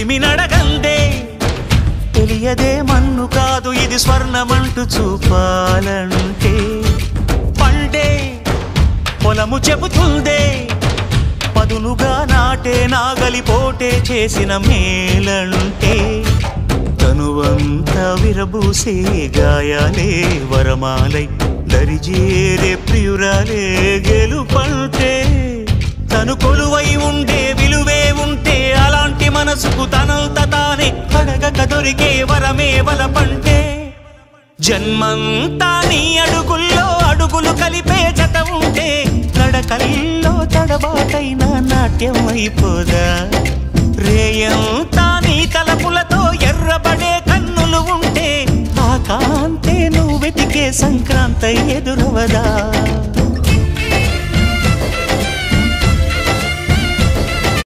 చెలిమి నడగందే తెలియదే మన్ను కాదు ఇది స్వర్ణమంటూ చూపాలంటే పండే పొలము చెబుతుందే పదునుగా నాటే నాగలిపోటే చేసిన మేలంటే తనువంతా విరబూసే గాయాలే వరమాలై దరిజేరే ప్రియురాలే గెలుపంటే తను కొలువై ఉండే విలువే ఉంటే అలాంటి మనసుకు తనంత తానే అడగక దొరికే వరమే వలపంటే జన్మంతా నీ అడుగుల్లో అడుగులు కలిపే జత ఉంటే నడకల్లో తడబాటైన నాట్యం అయిపోదా రేయంతా నీ తలపులతో ఎర్రబడే కన్నులు ఉంటే ఆ కాంతే నువ్వు వెతికే సంక్రాంతి ఎదురవదా